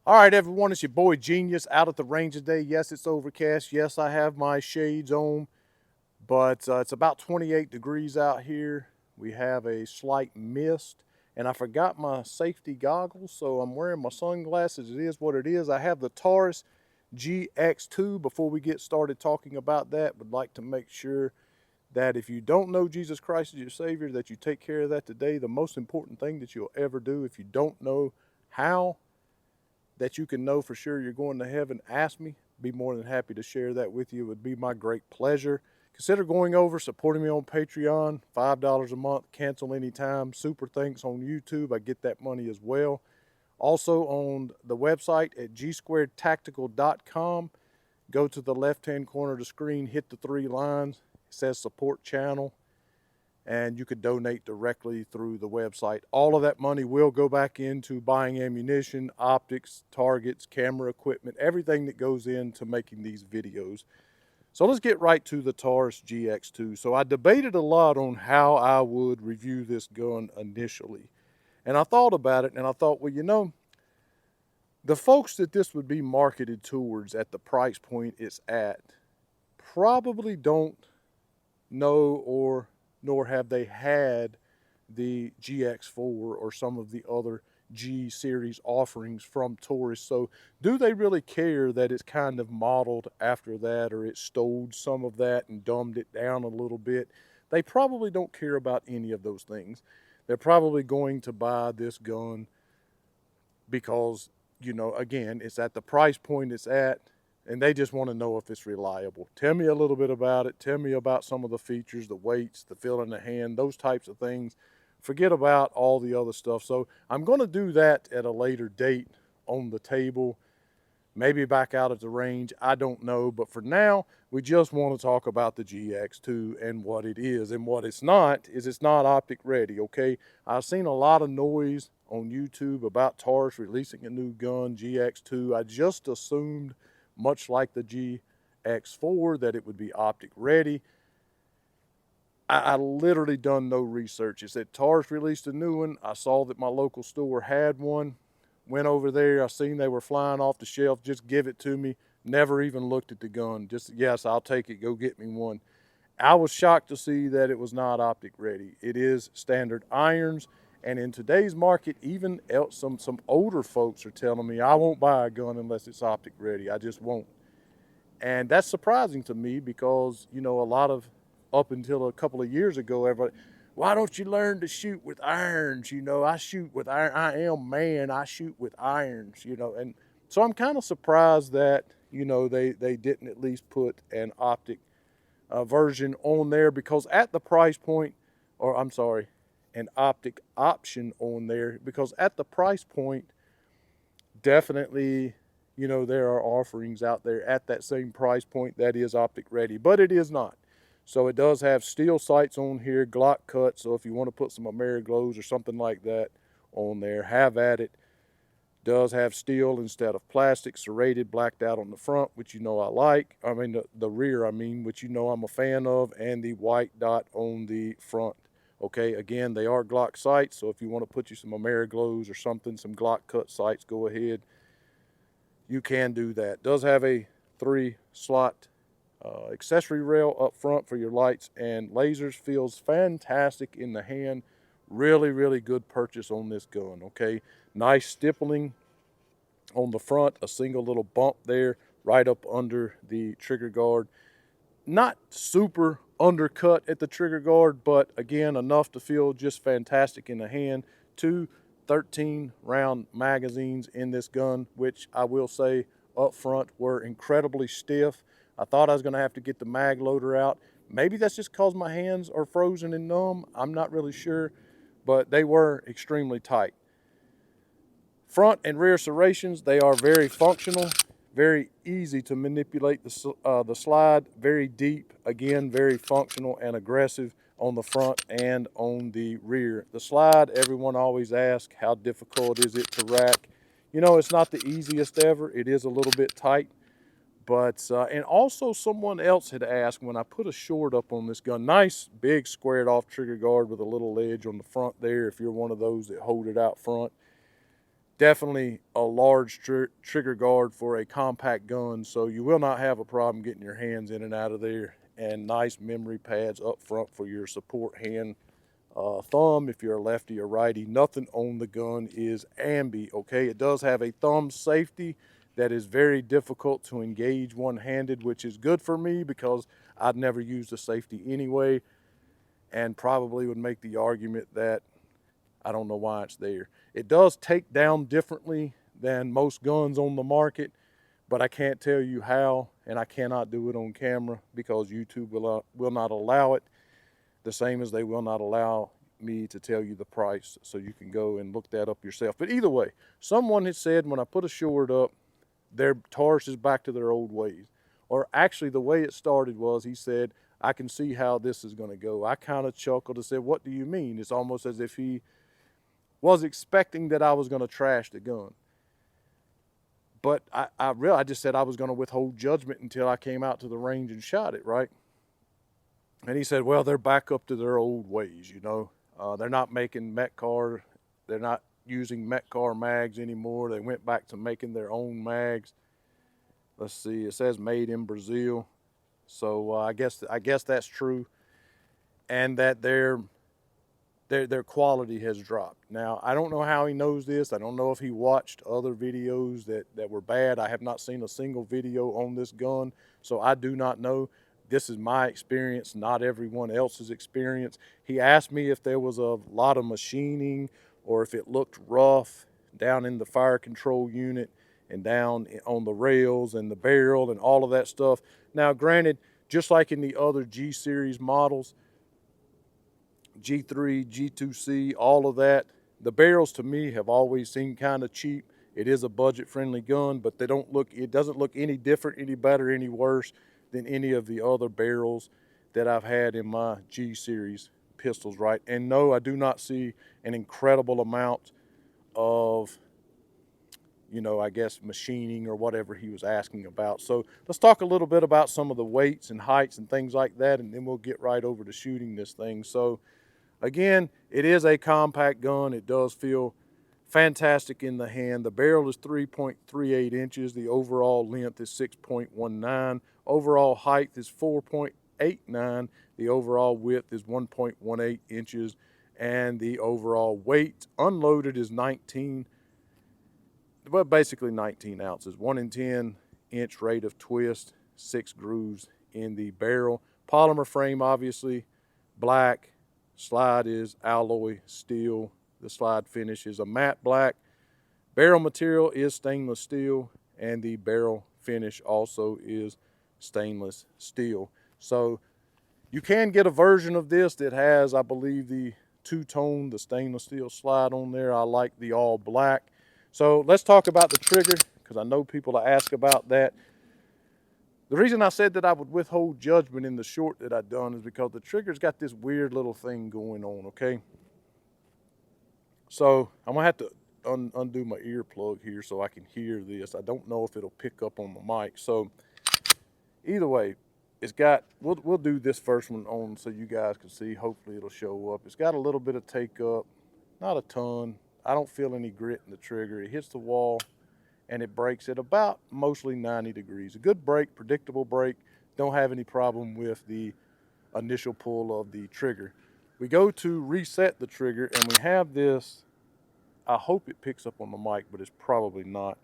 All right, everyone, it's your boy Genius out at the range today. Yes, it's overcast. Yes, I have my shades on, but it's about 28 degrees out here. We have a slight mist, and I forgot my safety goggles, so I'm wearing my sunglasses. It is what it is. I have the Taurus GX2. Before we get started talking about that, would like to make sure that if you don't know Jesus Christ as your Savior, that you take care of that today. The most important thing that you'll ever do. If you don't know how that you can know for sure you're going to heaven, ask me. Be more than happy to share that with you. It would be my great pleasure. Consider going over, supporting me on Patreon, $5 a month, cancel anytime. Super thanks on YouTube. I get that money as well. Also on the website at gsquaredtactical.com. Go to the left-hand corner of the screen, hit the three lines. It says support channel, and you could donate directly through the website. All of that money will go back into buying ammunition, optics, targets, camera equipment, everything that goes into making these videos. So let's get right to the Taurus GX2. So I debated a lot on how I would review this gun initially. And I thought about it and I thought, well, the folks that this would be marketed towards at the price point it's at probably don't know or nor have they had the GX4 or some of the other G series offerings from Taurus. So do they really care that it's kind of modeled after that, or it stole some of that and dumbed it down a little bit? They probably don't care about any of those things. They're probably going to buy this gun because, again, it's at the price point it's at, and they just want to know if it's reliable. Tell me a little bit about it. Tell me about some of the features, the weights, the feel in the hand, those types of things. Forget about all the other stuff. So I'm going to do that at a later date on the table, maybe back out at the range. I don't know. But for now, we just want to talk about the GX2 and what it is. And what it's not is it's not optic ready, okay? I've seen a lot of noise on YouTube about Taurus releasing a new gun, GX2. I just assumed, much like the GX4, that it would be optic ready. I literally done no research. It said Taurus released a new one. I saw that my local store had one. Went over there. I seen they were flying off the shelf. Just give it to me. Never even looked at the gun. Just, yes, I'll take it. Go get me one. I was shocked to see that it was not optic ready. It is standard irons. And in today's market, even some older folks are telling me I won't buy a gun unless it's optic ready. I just won't. And that's surprising to me because, a lot of, up until a couple of years ago, everybody, why don't you learn to shoot with irons? I shoot with iron. I am man. I shoot with irons. And so I'm kind of surprised that, they didn't at least put an optic version on there, because at the price point, or I'm sorry, an optic option on there, because at the price point, definitely, there are offerings out there at that same price point that is optic ready, but it is not. So it does have steel sights on here, Glock cut. So if you want to put some Ameriglows or something like that on there, have at it. Does have steel instead of plastic, serrated, blacked out on the front, which I like. I mean, the rear, which I'm a fan of, and the white dot on the front. Okay, again, they are Glock sights, so if you want to put you some Ameriglows or something, some Glock cut sights, go ahead. You can do that. Does have a 3-slot accessory rail up front for your lights and lasers. Feels fantastic in the hand. Really, really good purchase on this gun, okay? Nice stippling on the front, a single little bump there right up under the trigger guard. Not super undercut at the trigger guard, but again, enough to feel just fantastic in the hand. Two 13-round magazines in this gun, which I will say up front were incredibly stiff. I thought I was going to have to get the mag loader out. Maybe that's just because my hands are frozen and numb. I'm not really sure, but they were extremely tight. Front and rear serrations, they are very functional, very easy to manipulate the slide, very deep, again, very functional and aggressive on the front and on the rear. The slide, everyone always asks, how difficult is it to rack? It's not the easiest ever. It is a little bit tight. But, and also someone else had asked when I put a short up on this gun, nice big squared off trigger guard with a little ledge on the front there if you're one of those that hold it out front. definitely a large trigger guard for a compact gun, so you will not have a problem getting your hands in and out of there. And nice memory pads up front for your support hand, thumb if you're a lefty or righty. Nothing on the gun is ambi, okay? It does have a thumb safety that is very difficult to engage one-handed, which is good for me because I'd never used a safety anyway, and probably would make the argument that I don't know why it's there. It does take down differently than most guns on the market, but I can't tell you how, and I cannot do it on camera because YouTube will not allow it, the same as they will not allow me to tell you the price, so you can go and look that up yourself. But either way, someone had said when I put a short up, their Taurus is back to their old ways. Or actually the way it started was, he said, I can see how this is going to go. I kind of chuckled and said, what do you mean? It's almost as if he was expecting that I was going to trash the gun. But I just said I was going to withhold judgment until I came out to the range and shot it, right? And he said, well, they're back up to their old ways, you know. They're not making Metcar. They're not using Metcar mags anymore. They went back to making their own mags. Let's see, it says made in Brazil. So I guess that's true. And that their quality has dropped. Now, I don't know how he knows this. I don't know if he watched other videos that were bad. I have not seen a single video on this gun, so I do not know. This is my experience, not everyone else's experience. He asked me if there was a lot of machining or if it looked rough down in the fire control unit and down on the rails and the barrel and all of that stuff. Now, granted, just like in the other G series models, G3, G2C, all of that, the barrels to me have always seemed kind of cheap. It is a budget-friendly gun, but it doesn't look any different, any better, any worse than any of the other barrels that I've had in my G series pistols, right? And no, I do not see an incredible amount of, you know, I guess machining or whatever he was asking about. So let's talk a little bit about some of the weights and heights and things like that, and then we'll get right over to shooting this thing. So again, it is a compact gun. It does feel fantastic in the hand. The barrel is 3.38 inches. The overall length is 6.19. Overall height is 4.89. The overall width is 1.18 inches. And the overall weight unloaded is 19, well, basically 19 ounces. 1 in 10 inch rate of twist, 6 grooves in the barrel. Polymer frame, obviously, black. Slide is alloy steel. The slide finish is a matte black. Barrel material is stainless steel, and the barrel finish also is stainless steel. So you can get a version of this that has, I believe, the two-tone, the stainless steel slide on there. I like the all black. So let's talk about the trigger, because I know people ask about that. The reason I said that I would withhold judgment in the short that I've done is because the trigger's got this weird little thing going on, okay? So I'm gonna have to undo my earplug here so I can hear this. I don't know if it'll pick up on the mic. So either way, it's got, we'll do this first one on so you guys can see. Hopefully it'll show up. It's got a little bit of take up, not a ton. I don't feel any grit in the trigger. It hits the wall and it breaks at about mostly 90 degrees. A good break, predictable break. Don't have any problem with the initial pull of the trigger. We go to reset the trigger and we have this, I hope it picks up on the mic, but it's probably not.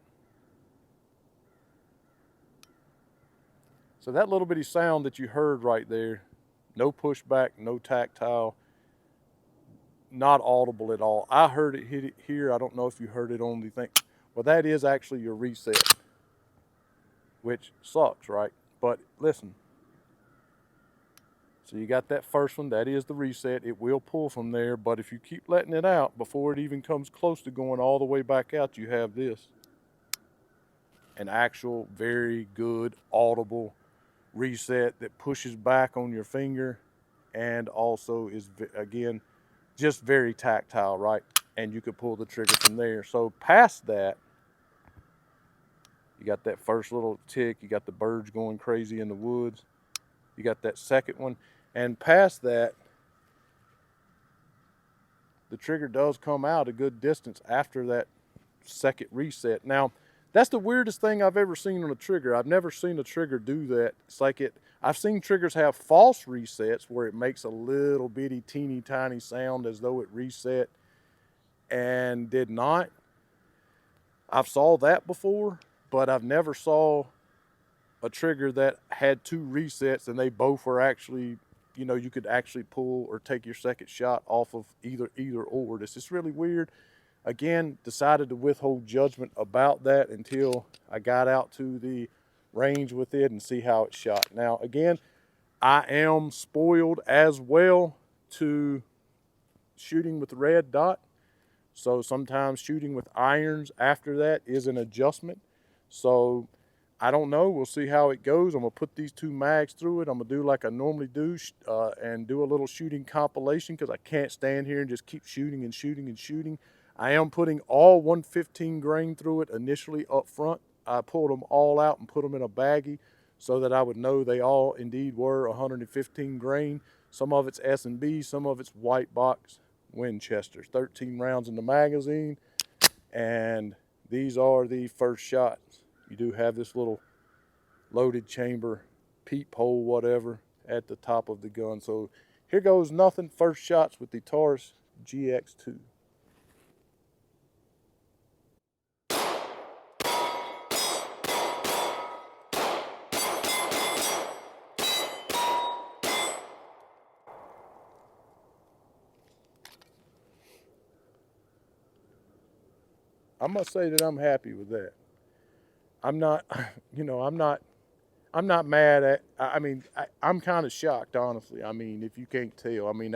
So that little bitty sound that you heard right there, no pushback, no tactile, not audible at all. I heard it hit it here. I don't know if you heard it on the thing. Well, that is actually your reset, which sucks, right? But listen. So you got that first one, that is the reset. It will pull from there, but if you keep letting it out before it even comes close to going all the way back out, you have this. An actual very good audible reset that pushes back on your finger and also is, again, just very tactile, right? And you could pull the trigger from there. So past that, you got that first little tick, you got the birds going crazy in the woods, you got that second one, and past that, the trigger does come out a good distance after that second reset. Now, that's the weirdest thing I've ever seen on a trigger. I've never seen a trigger do that. It's like I've seen triggers have false resets where it makes a little bitty teeny tiny sound as though it reset and did not. I've saw that before, but I've never saw a trigger that had two resets and they both were actually, you know, you could actually pull or take your second shot off of either or. This is really weird. Again, decided to withhold judgment about that until I got out to the range with it and see how it shot. Now, again, I am spoiled as well to shooting with red dot. So sometimes shooting with irons after that is an adjustment. So I don't know. We'll see how it goes. I'm going to put these two mags through it. I'm going to do like I normally do and do a little shooting compilation because I can't stand here and just keep shooting and shooting and shooting. I am putting all 115 grain through it initially up front. I pulled them all out and put them in a baggie so that I would know they all indeed were 115 grain. Some of it's S&B, some of it's white box Winchesters. 13 rounds in the magazine, and these are the first shots. You do have this little loaded chamber, peephole, whatever, at the top of the gun. So here goes nothing. First shots with the Taurus GX2. I must say that I'm happy with that. I'm not, you know, I'm not mad at, I'm kind of shocked, honestly. I mean, if you can't tell, I mean,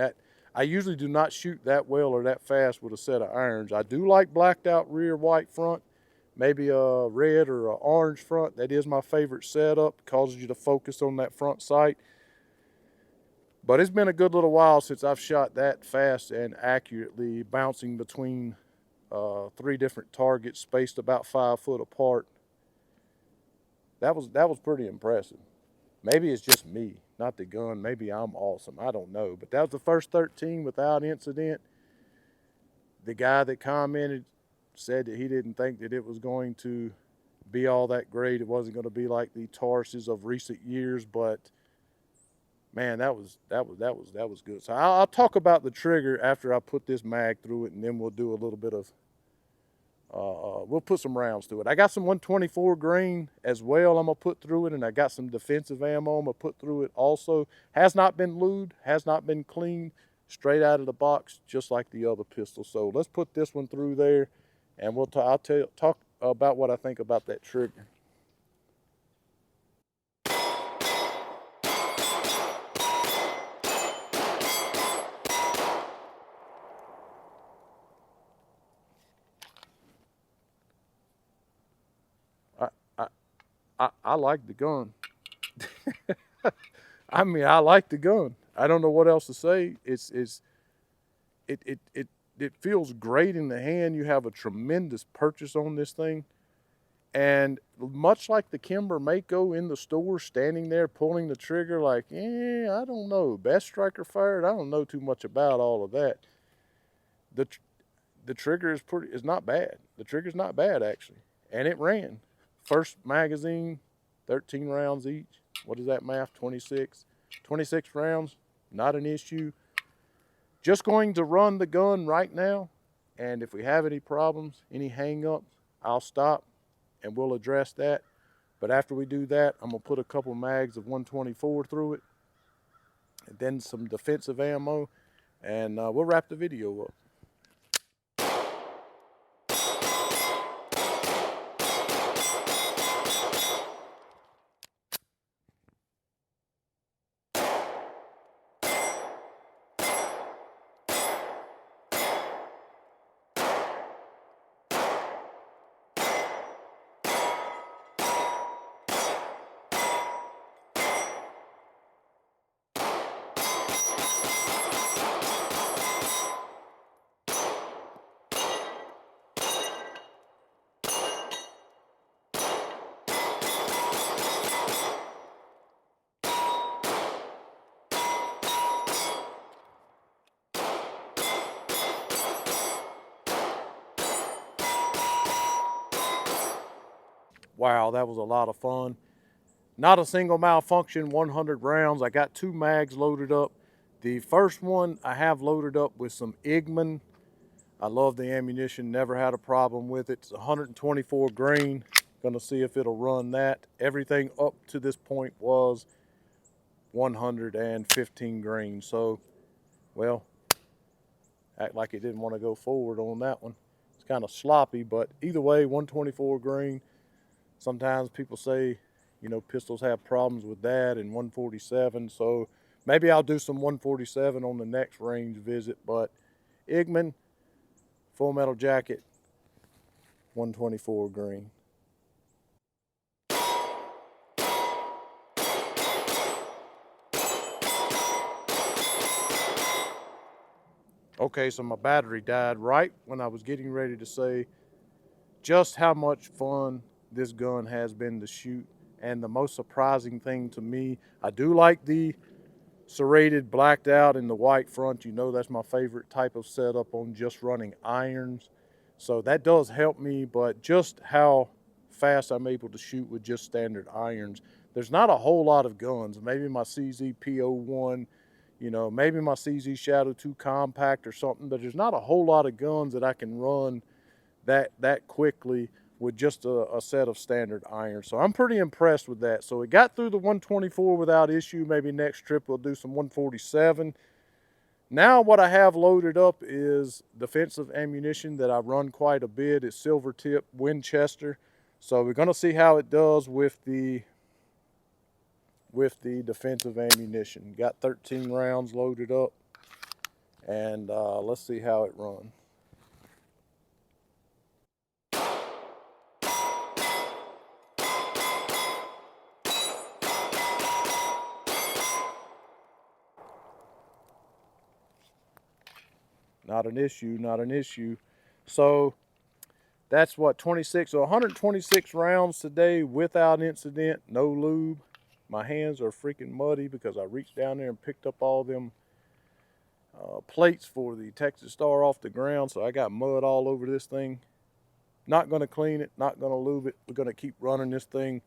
I usually do not shoot that well or that fast with a set of irons. I do like blacked out rear white front, maybe a red or a orange front. That is my favorite setup. Causes you to focus on that front sight. But it's been a good little while since I've shot that fast and accurately, bouncing between 3 different targets spaced about 5 foot apart. That was pretty impressive. Maybe it's just me, not the gun. Maybe I'm awesome. I don't know. But that was the first 13 without incident. The guy that commented said that he didn't think that it was going to be all that great. It wasn't going to be like the Tauruses of recent years, but man, that was good. So I'll talk about the trigger after I put this mag through it, and then we'll do a little bit of we'll put some rounds through it. I got some 124 grain as well I'm going to put through it, and I got some defensive ammo I'm going to put through it also. Has not been lubed, has not been cleaned, straight out of the box, just like the other pistol. So let's put this one through there, and I'll talk about what I think about that trigger. I like the gun. I mean, I like the gun. I don't know what else to say. It feels great in the hand. You have a tremendous purchase on this thing. And much like the Kimber Mako in the store, standing there pulling the trigger like, I don't know. Best striker fired? I don't know too much about all of that. The trigger is not bad. The trigger's not bad, actually. And it ran. First magazine, 13 rounds each. What is that math? 26. 26 rounds, not an issue. Just going to run the gun right now. And if we have any problems, any hang-ups, I'll stop and we'll address that. But after we do that, I'm going to put a couple mags of 124 through it. And then some defensive ammo. And we'll wrap the video up. Wow, that was a lot of fun. Not a single malfunction, 100 rounds. I got 2 mags loaded up. The first one I have loaded up with some Igman. I love the ammunition, never had a problem with it. It's 124 grain. Gonna see if it'll run that. Everything up to this point was 115 grain. So, well, act like it didn't want to go forward on that one. It's kind of sloppy, but either way, 124 grain. Sometimes people say, you know, pistols have problems with that, and 147. So maybe I'll do some 147 on the next range visit. But Igman, Full Metal Jacket, 124 grain. Okay, so my battery died right when I was getting ready to say just how much fun this gun has been to shoot. And the most surprising thing to me, I do like the serrated blacked out and the white front. You know, that's my favorite type of setup on just running irons. So that does help me, but just how fast I'm able to shoot with just standard irons. There's not a whole lot of guns. Maybe my CZ P01, you know, maybe my CZ Shadow 2 Compact or something, but there's not a whole lot of guns that I can run that quickly with just a set of standard irons. So I'm pretty impressed with that. So it got through the 124 without issue. Maybe next trip we'll do some 147. Now what I have loaded up is defensive ammunition that I run quite a bit. It's silver tip Winchester. So we're gonna see how it does with the defensive ammunition. Got 13 rounds loaded up, and let's see how it runs. Not an issue, not an issue. So that's what, 26, so 126 rounds today without incident, no lube. My hands are freaking muddy because I reached down there and picked up all them plates for the Texas Star off the ground. So I got mud all over this thing. Not gonna clean it, not gonna lube it. We're gonna keep running this thing.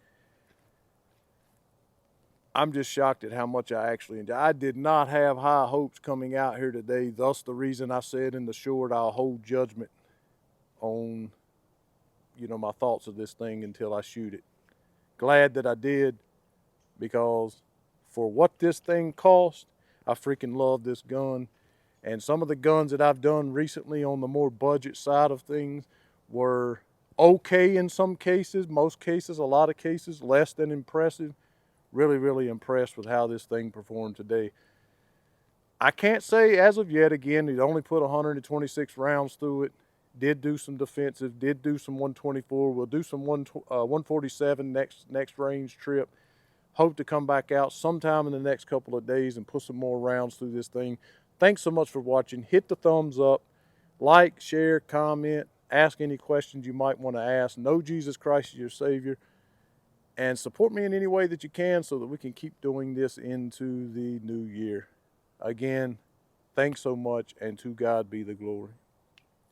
I'm just shocked at how much I actually enjoy. I did not have high hopes coming out here today. Thus the reason I said in the short, I'll hold judgment on, you know, my thoughts of this thing until I shoot it. Glad that I did, because for what this thing cost, I freaking love this gun. And some of the guns that I've done recently on the more budget side of things were okay in some cases, most cases, a lot of cases, less than impressive. Really, really impressed with how this thing performed today. I can't say as of yet, again, it only put 126 rounds through it. Did do some defensive, did do some 124. We'll do some 147 next range trip. Hope to come back out sometime in the next couple of days and put some more rounds through this thing. Thanks so much for watching. Hit the thumbs up, like, share, comment, ask any questions you might want to ask. Know Jesus Christ is your Savior. And support me in any way that you can so that we can keep doing this into the new year. Again, thanks so much, and to God be the glory.